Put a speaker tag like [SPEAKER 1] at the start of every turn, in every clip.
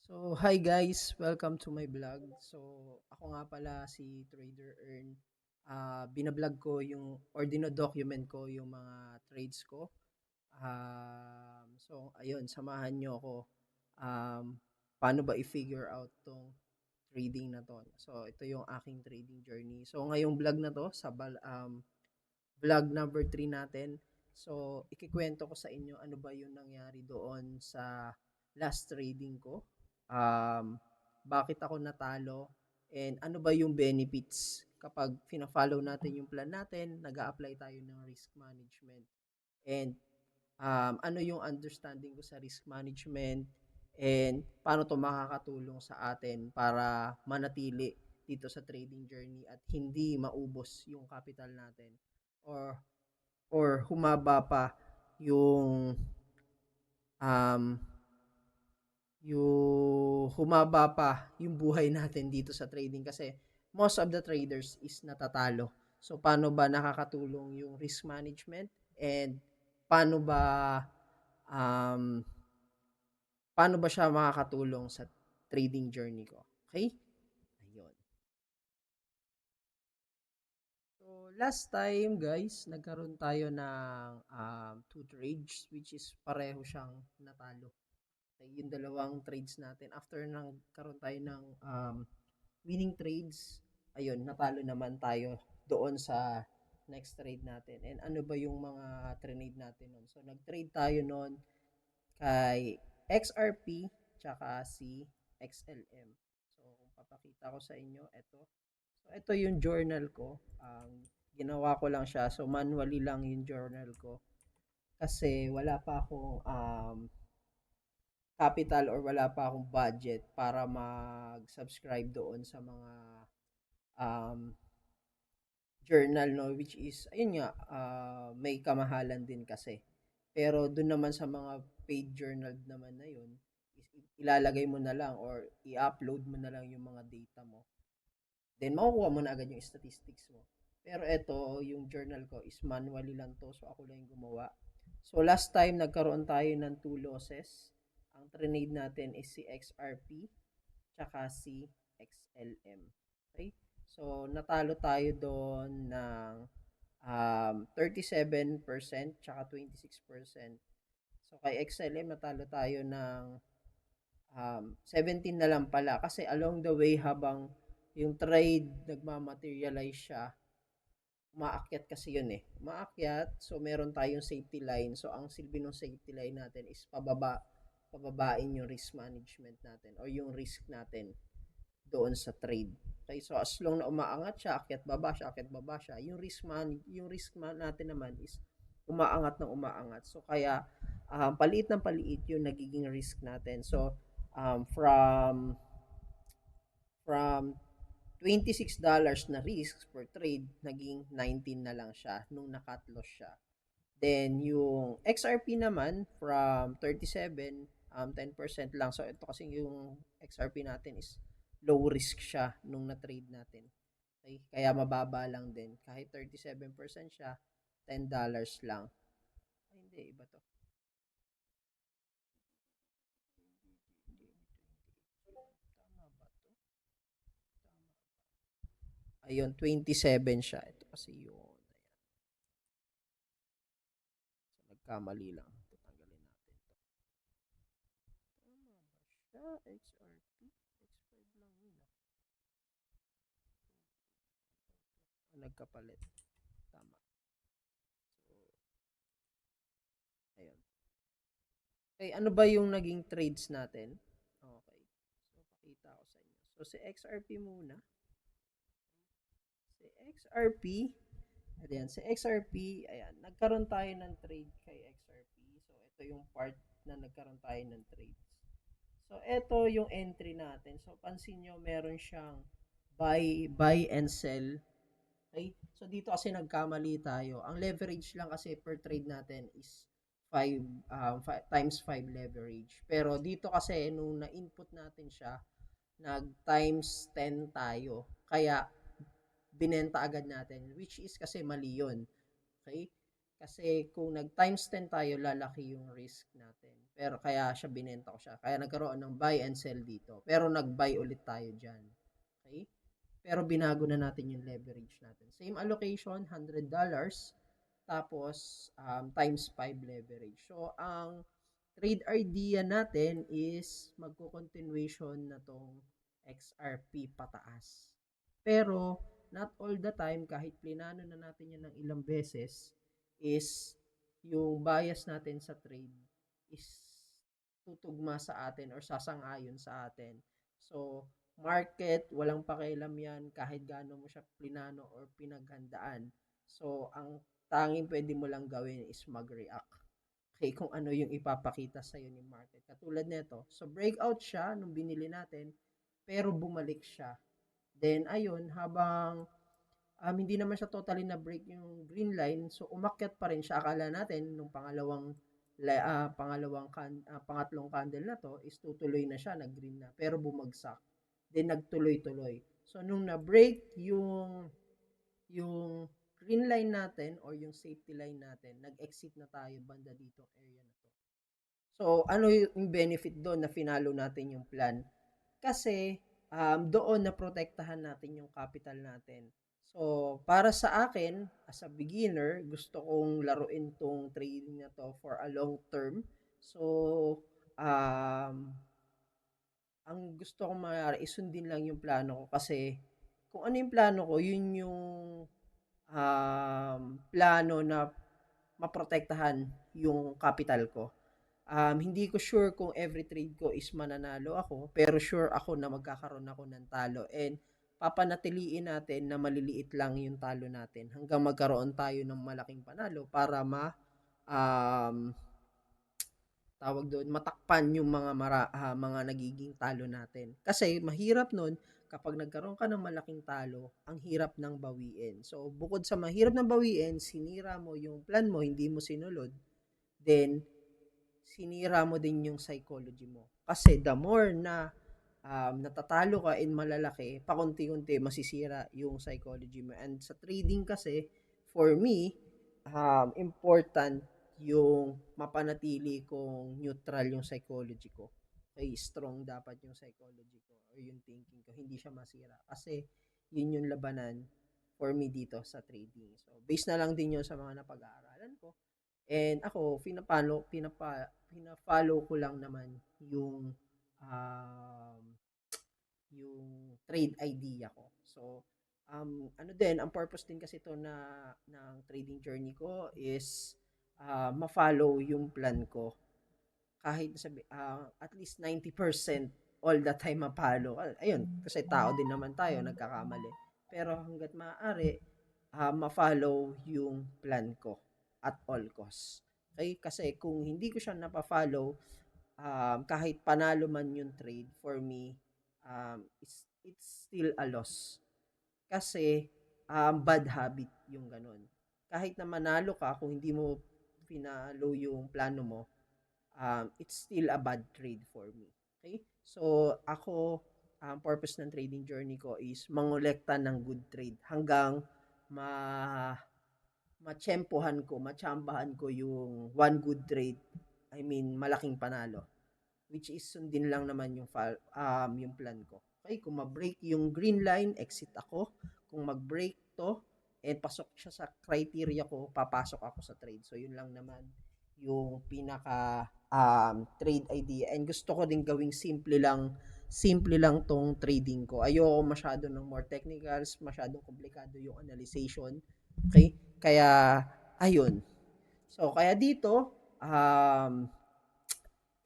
[SPEAKER 1] So, hi guys! Welcome to my vlog. So, ako nga pala si Trader Earn. Binablog ko yung or dino-document ko yung mga trades ko. So, ayun, samahan nyo ako. Um, Paano ba i-figure out tong trading na to? So, ito yung aking trading journey. So, ngayong vlog na to, vlog number 3 natin. So, ikikwento ko sa inyo ano ba yung nangyari doon sa last trading ko. Um, Bakit ako natalo and ano ba yung benefits kapag fina-follow natin yung plan natin, nag-a-apply tayo ng risk management. And ano yung understanding ko sa risk management and paano to makakatulong sa atin para manatili dito sa trading journey at hindi maubos yung capital natin or humaba pa yung um, yung buhay natin dito sa trading kasi most of the traders is natatalo. So paano ba nakakatulong yung risk management and paano ba um, paano ba siya makakatulong sa trading journey ko? Okay? Ayun. So, last time, guys, nagkaroon tayo ng two trades which is pareho siyang natalo. Okay, yung dalawang trades natin. After nagkaroon tayo ng winning trades, ayun, natalo naman tayo doon sa next trade natin. And ano ba yung mga trade natin noon? So, nag-trade tayo noon kay XRP tsaka si XLM. So, kung papakita ko sa inyo, ito. So, ito yung journal ko. Ginawa ko lang siya. So, manually lang yung journal ko. Kasi wala pa akong capital or wala pa akong budget para mag-subscribe doon sa mga um, journal, no, which is ayun nga, may kamahalan din kasi. Pero doon naman sa mga paid journal naman na yun, ilalagay mo na lang or i-upload mo na lang yung mga data mo, then makukuha mo na agad yung statistics mo. Pero ito, yung journal ko is manually lang to, so ako lang yung gumawa. So last time nagkaroon tayo ng 2 losses. Ang trade natin is si XRP tsaka si XLM. Okay? So natalo tayo doon ng 37% tsaka 26%. So kay XLM natalo tayo ng 17 na lang pala kasi along the way habang yung trade nagmamaterialize siya, umaakyat kasi yun eh. Umaakyat, so meron tayong safety line. So ang silbi ng safety line natin is pababain yung risk management natin o yung risk natin doon sa trade. Okay, so as long na umaangat siya, akyat baba siya, yung risk man natin naman is umaangat ng umaangat. So kaya paliit ng paliit yung nagiging risk natin. So from $26 na risk per trade, naging 19 na lang siya nung nakat loss siya. Then, yung XRP naman, from 37, 10% lang. So, ito kasi yung XRP natin is low risk siya nung na-trade natin. Okay? Kaya mababa lang din. Kahit 37% siya, $10 lang. Ay, hindi. Iba to. Tama ba to? Ayun, 27 siya. Ito kasi yun. So, nagkamali lang. Tatanggalin natin to. Tama ba siya? XRP? X5 lang yun. Nagkapalit. Tama. So, ayun. Okay, ano ba yung naging trades natin? Okay. So, pakita ko sa inyo. So, si XRP muna. Si XRP, ayan, si XRP, ayan, nagkaroon tayo ng trade kay XRP. So, ito yung part na nagkaroon tayo ng trades. So, ito yung entry natin. So, pansin nyo, meron siyang buy and sell. Okay? So, dito kasi nagkamali tayo. Ang leverage lang kasi per trade natin is 5 times 5 leverage. Pero dito kasi nung na-input natin siya, nag times 10 tayo. Kaya binenta agad natin which is kasi mali 'yon. Okay? Kasi kung nag times 10 tayo, lalaki yung risk natin. Pero kaya siya binenta ko siya. Kaya nagkaroon ng buy and sell dito. Pero nag-buy ulit tayo dyan. Okay? Pero binago na natin yung leverage natin. Same allocation, $100. Tapos, times 5 leverage. So, ang trade idea natin is magko-continuation na tong XRP pataas. Pero, not all the time, kahit plinano na natin yan ng ilang beses, is yung bias natin sa trade is tutugma sa atin or sasang-ayon sa atin. So, market, walang pakialam yan kahit gaano mo siya plinano or pinaghandaan. So, ang tanging pwede mo lang gawin is mag-react. Okay, kung ano yung ipapakita sa ni market. Katulad nito. So, breakout siya nung binili natin, pero bumalik siya. Then, ayun, habang hindi naman siya totally na break yung green line, so umakyat pa rin siya. Akala natin nung pangatlong candle na to is tutuloy na siya, nag-green na, pero bumagsak. Then nagtuloy-tuloy. So nung na-break yung green line natin or yung safety line natin, nag-exit na tayo banda dito area na to. So ano yung benefit doon na finalo natin yung plan? Kasi doon na protektahan natin yung capital natin. So, para sa akin, as a beginner, gusto kong laruin tong trading na to for a long term. So, um, ang gusto kong mangyari is sundin lang yung plano ko kasi kung ano yung plano ko, yun yung plano na maprotektahan yung capital ko. Hindi ko sure kung every trade ko is mananalo ako, pero sure ako na magkakaroon ako ng talo. And papanatiliin natin na maliliit lang yung talo natin hanggang magkaroon tayo ng malaking panalo para um, tawag doon, matakpan yung mga nagiging talo natin. Kasi mahirap nun, kapag nagkaroon ka ng malaking talo, ang hirap ng bawiin. So, bukod sa mahirap ng bawiin, sinira mo yung plan mo, hindi mo sinulod, then sinira mo din yung psychology mo. Kasi the more na natatalo ka in malalaki, pakunti-kunti masisira yung psychology mo. And sa trading kasi, for me, important yung mapanatili kong neutral yung psychology ko. Okay, strong dapat yung psychology ko or yung thinking ko. Hindi siya masira. Kasi yun yung labanan for me dito sa trading. So, based na lang din yun sa mga napag-aaralan ko. And ako, pina-follow ko lang naman yung trade idea ko. So, ano din, ang purpose din kasi ito ng trading journey ko is ma-follow yung plan ko. Kahit at least 90% all the time ma-follow. Ayun, kasi tao din naman tayo, nagkakamali. Pero hanggat maaari, ma-follow yung plan ko at all costs. Okay? Kasi kung hindi ko siya napa-follow, kahit panalo man yung trade, for me, it's still a loss. Kasi, bad habit yung ganun. Kahit na manalo ka, kung hindi mo pinalo yung plano mo, it's still a bad trade for me. Okay? So, ako, ang purpose ng trading journey ko is mangolekta ng good trade hanggang ma matsambahan ko yung one good trade. I mean, malaking panalo, which is sundin lang naman yung plan ko. Okay, kung ma-break yung green line, exit ako. Kung mag-break to, and pasok siya sa criteria ko, papasok ako sa trade. So, yun lang naman yung pinaka trade idea. And gusto ko din gawing simple lang tong trading ko. Ayoko masyado ng more technicals, masyadong komplikado yung analyzation. Okay? Kaya, ayun. So, kaya dito,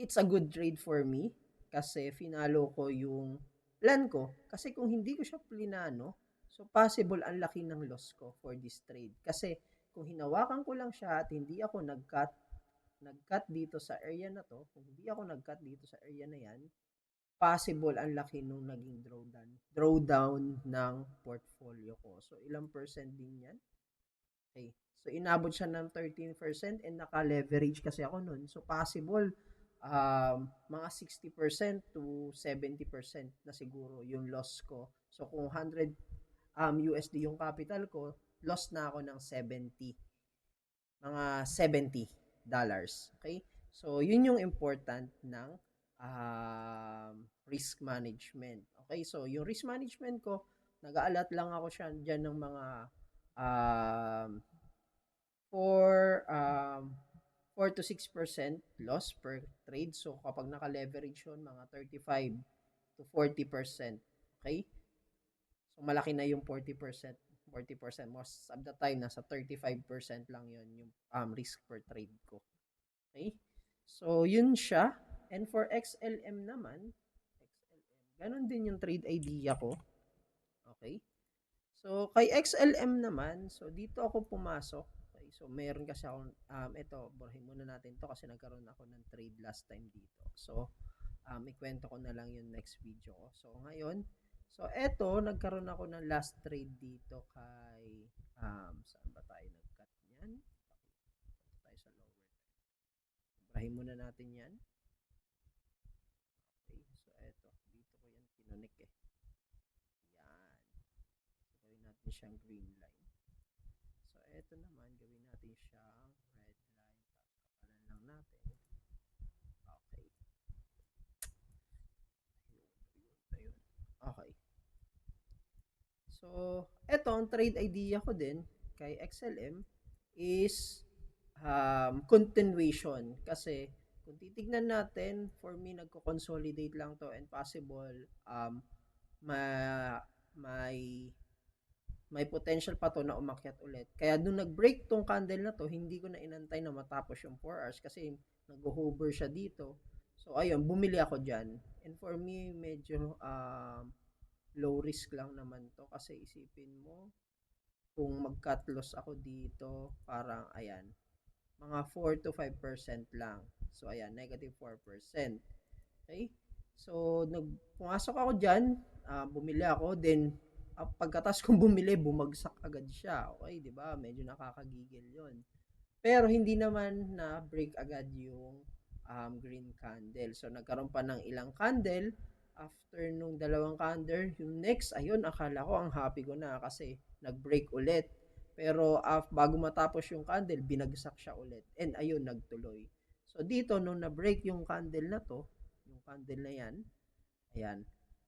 [SPEAKER 1] it's a good trade for me kasi finalo ko yung plan ko. Kasi kung hindi ko siya plinano, so possible ang laki ng loss ko for this trade. Kasi kung hinawakan ko lang siya at hindi ako nag-cut dito sa area na to, kung hindi ako nag-cut dito sa area na yan, possible ang laki nung naging drawdown ng portfolio ko. So, ilang percent din yan? Okay. So, inabot siya ng 13% and naka-leverage kasi ako nun. So, possible mga 60% to 70% na siguro yung loss ko. So, kung 100 USD yung capital ko, loss na ako ng 70. mga $70. Okay? So, yun yung important ng risk management. Okay? So, yung risk management ko, nag-aalat lang ako siya dyan ng mga um, for 4 to 6% loss per trade. So, kapag naka-leverage yun, mga 35 to 40%. Okay? So, malaki na yung 40%. 40%. Most of the time, nasa 35% lang yun yung risk per trade ko. Okay? So, yun siya. And for XLM naman, ganun din yung trade idea ko. Okay? So, kay XLM naman, so dito ako pumasok. Okay, so, meron kasi akong, ito, burahin muna natin to kasi nagkaroon ako ng trade last time dito. So, ikwento ko na lang yung next video ko. So, ngayon, so, eto, nagkaroon ako ng last trade dito kay, saan ba tayo nag-cut niyan? Tayo sa lower. Burahin muna natin yan. Okay, so, eto, dito ko yan kinunik eh. Yan. So, gawin natin siyang green line. So, eto naman, gawin natin siyang red line. Tapos, kapalan lang natin. Okay. Ayun. Okay. So, eto, ang trade idea ko din kay XLM is continuation. Kasi, kung titignan natin, for me, nagko-consolidate lang to and possible ma may may potential pa to na umakyat ulit. Kaya nung nag-break tong candle na to, hindi ko na inantay na matapos yung 4 hours kasi nag-hover siya dito. So, ayun, bumili ako dyan. And for me, medyo low risk lang naman to kasi isipin mo, kung mag-cut loss ako dito, parang, ayan, mga 4 to 5% lang. So, ayan, negative 4%. Okay? So, pumasok ako dyan, bumili ako, then, pagkatas kong bumili, bumagsak agad siya. Okay, di ba? Medyo nakakagigil yon. Pero, hindi naman na break agad yung green candle. So, nagkaroon pa ng ilang candle. After nung dalawang candle, yung next, ayun, akala ko ang happy ko na kasi nag-break ulit. Pero, bago matapos yung candle, binagsak siya ulit. And, ayun, nagtuloy. So, dito, nung na-break yung candle na to, yung candle na yan, ayan,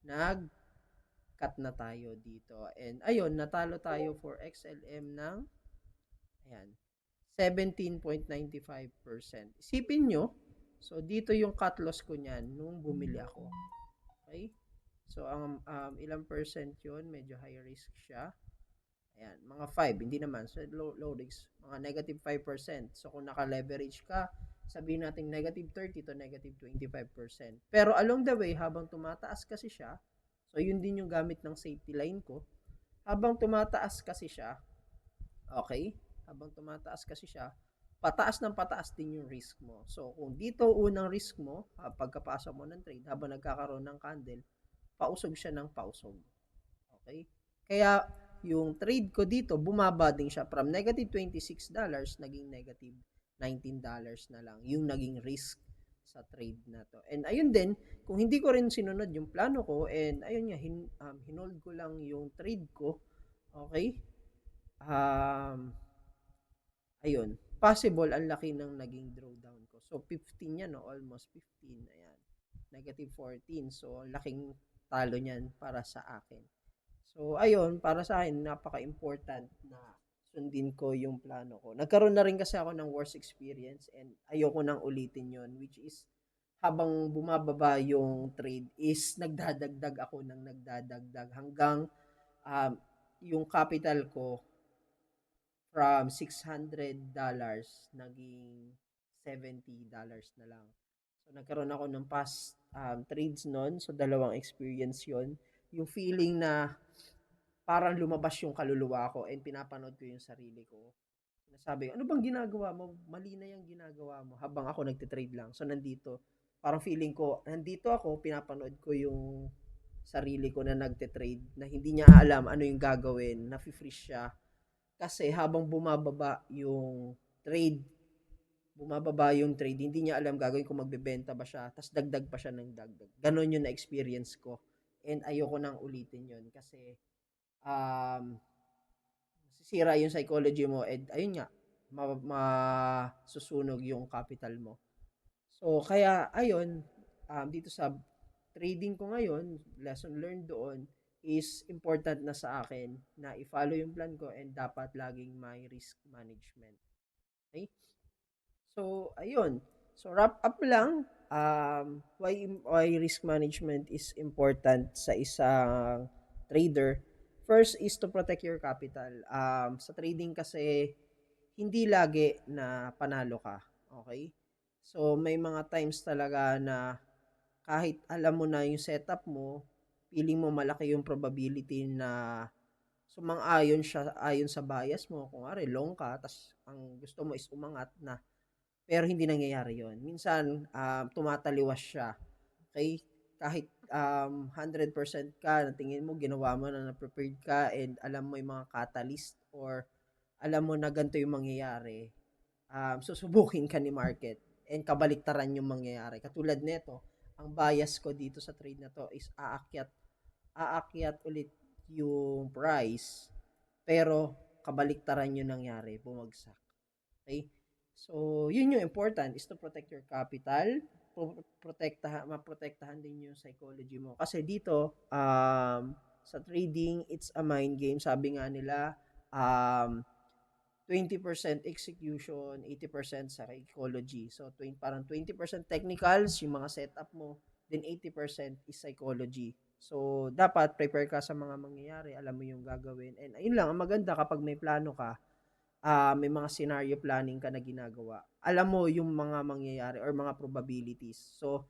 [SPEAKER 1] nag-cut na tayo dito. And ayun, natalo tayo for XLM ng, ayan, 17.95%. Isipin nyo, so dito yung cut loss ko niyan nung bumili ako. Okay? So, ang ilang percent yun, medyo high risk siya. Ayan, mga 5, hindi naman. So, low risk, mga negative 5%. So, kung naka-leverage ka, sabihin natin negative 30 to negative 25%. Pero along the way, habang tumataas kasi siya, so yun din yung gamit ng safety line ko, habang tumataas kasi siya, okay, habang tumataas kasi siya, pataas ng pataas din yung risk mo. So, kung dito unang risk mo, pagkapasok mo ng trade, habang nagkakaroon ng candle, pausog siya ng pausog. Okay? Kaya, yung trade ko dito, bumaba din siya from negative $26, naging negative $19 na lang yung naging risk sa trade na to. And ayun din, kung hindi ko rin sinunod yung plano ko, and ayun nga, hinold ko lang yung trade ko, okay? Ayun, possible ang laki ng naging drawdown ko. So, 15 yan, no? Almost 15. Ayan. Negative 14. So, laking talo niyan para sa akin. So, ayun, para sa akin, napaka-important na sundin ko yung plano ko. Nagkaroon na rin kasi ako ng worst experience and ayoko nang ulitin yon, which is habang bumababa yung trade is nagdadagdag ako ng nagdadagdag hanggang yung capital ko from $600 naging $70 na lang. So, nagkaroon ako ng past trades nun. So, dalawang experience yon. Yung feeling na parang lumabas yung kaluluwa ko and pinapanood ko yung sarili ko. Sinasabi ko, ano bang ginagawa mo? Mali na yung ginagawa mo habang ako nagtitrade lang. So, nandito, parang feeling ko, nandito ako, pinapanood ko yung sarili ko na nagtitrade na hindi niya alam ano yung gagawin, nafi-freeze siya. Kasi habang bumababa yung trade, hindi niya alam gagawin kung magbebenta ba siya, tas dagdag pa siya ng dagdag. Ganon yung na-experience ko. And ayoko nang ulitin yun kasi nasisira yung psychology mo and ayun nga, masusunog yung capital mo. So, kaya ayun, dito sa trading ko ngayon, lesson learned doon is important na sa akin na i-follow yung plan ko and dapat laging may risk management. Okay? So, ayun. So, wrap up lang, why risk management is important sa isang trader. First is to protect your capital. Sa trading kasi, hindi lagi na panalo ka. Okay? So, may mga times talaga na kahit alam mo na yung setup mo, feeling mo malaki yung probability na sumang-ayon siya ayon sa bias mo. Kung ari long ka, tas ang gusto mo is umangat na, pero hindi nangyayari yon. Minsan, tumataliwas siya. Okay? Kahit 100% ka, na tingin mo, ginawa mo na prepared ka, and alam mo yung mga catalyst or alam mo na ganito yung mangyayari, susubukin ka ni market and kabaliktaran yung mangyayari. Katulad nito, ang bias ko dito sa trade na to is aakyat ulit yung price, pero kabaliktaran yung nangyari, bumagsak. Okay? So, yun yung important is to protect your capital, maprotektahan din yung psychology mo. Kasi dito, sa trading, it's a mind game. Sabi nga nila, 20% execution, 80% sa psychology. So, parang 20% technicals, yung mga setup mo, then 80% is psychology. So, dapat prepare ka sa mga mangyayari, alam mo yung gagawin. And ayun lang, ang maganda kapag may plano ka, may mga scenario planning ka na ginagawa. Alam mo yung mga mangyayari or mga probabilities. So,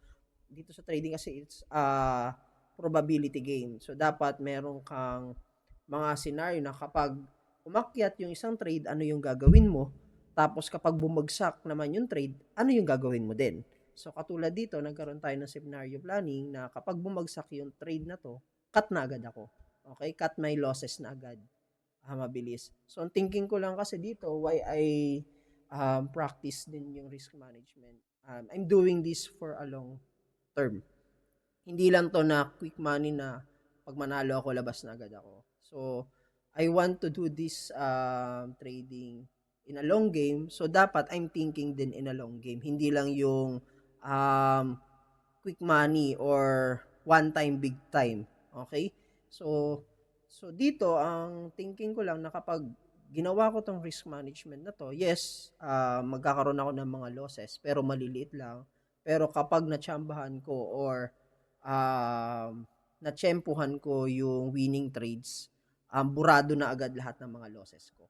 [SPEAKER 1] dito sa trading kasi it's probability game. So, dapat meron kang mga scenario na kapag umakyat yung isang trade, ano yung gagawin mo? Tapos kapag bumagsak naman yung trade, ano yung gagawin mo din? So, katulad dito, nagkaroon tayo ng scenario planning na kapag bumagsak yung trade na to, cut na agad ako. Okay? Cut my losses na agad. Mabilis. So, ang thinking ko lang kasi dito, why I practice din yung risk management. I'm doing this for a long term. Hindi lang to na quick money na pag manalo ako, labas na agad ako. So, I want to do this trading in a long game. So, dapat I'm thinking din in a long game. Hindi lang yung quick money or one time, big time. Okay? So, dito, ang thinking ko lang na kapag ginawa ko tong risk management na to, yes, magkakaroon ako ng mga losses, pero maliliit lang. Pero kapag natsambahan ko or natsempuhan ko yung winning trades, burado na agad lahat ng mga losses ko.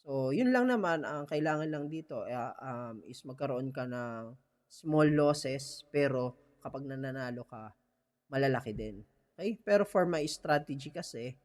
[SPEAKER 1] So, yun lang naman, ang kailangan lang dito is magkaroon ka ng small losses, pero kapag nananalo ka, malalaki din. Okay? Pero for my strategy kasi,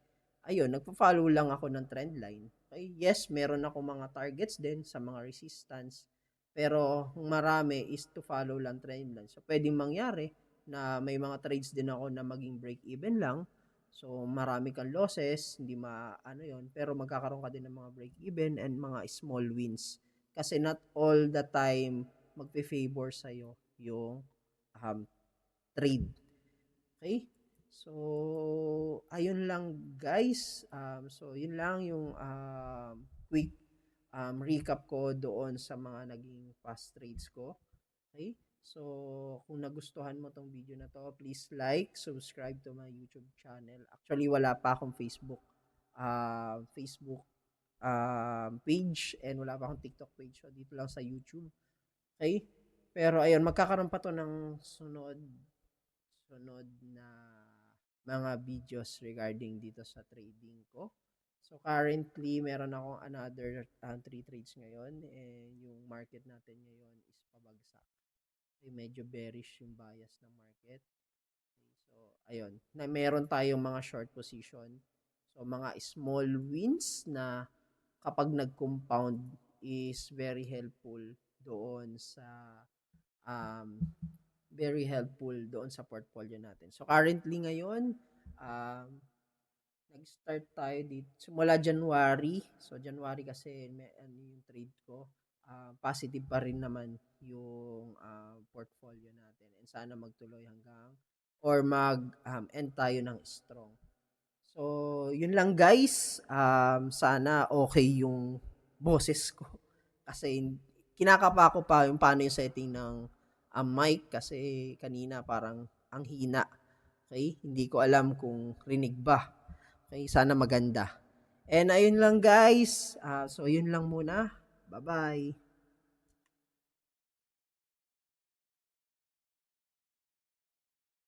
[SPEAKER 1] ayun, nagpo-follow lang ako ng trend line. Okay? Yes, meron ako mga targets din sa mga resistance, pero marami is to follow lang trend line. So, pwedeng mangyari na may mga trades din ako na maging break even lang. So, marami kang losses, hindi ano yon, pero magkakaroon ka din ng mga break even and mga small wins. Kasi not all the time magpe-favor sa'yo yung trade. Okay? So, ayun lang guys. So, yun lang yung quick recap ko doon sa mga naging past trades ko. Okay? So, kung nagustuhan mo tong video na to, please like, subscribe to my YouTube channel. Actually, wala pa akong Facebook page, and wala pa akong TikTok page. So, dito lang sa YouTube. Okay? Pero, ayun, magkakaroon pa to ng sunod na mga videos regarding dito sa trading ko. So, currently, meron akong another 3 trades ngayon, and yung market natin ngayon is pabagsak. Okay, medyo bearish yung bias ng market. Okay, so, ayun. Meron tayong mga short position. So, mga small wins na kapag nag-compound is very helpful doon sa um, portfolio natin. So, currently ngayon, nag-start tayo dito. Simula January. So, January kasi yung trade ko. Positive pa rin naman yung portfolio natin. And sana magtuloy hanggang or mag-end tayo ng strong. So, yun lang guys. Sana okay yung boses ko. Kasi kinakapa ko pa yung paano yung setting ng mic kasi kanina parang ang hina. Okay? Hindi ko alam kung rinig ba. Okay? Sana maganda. And ayun lang guys. So yun lang muna. Bye-bye.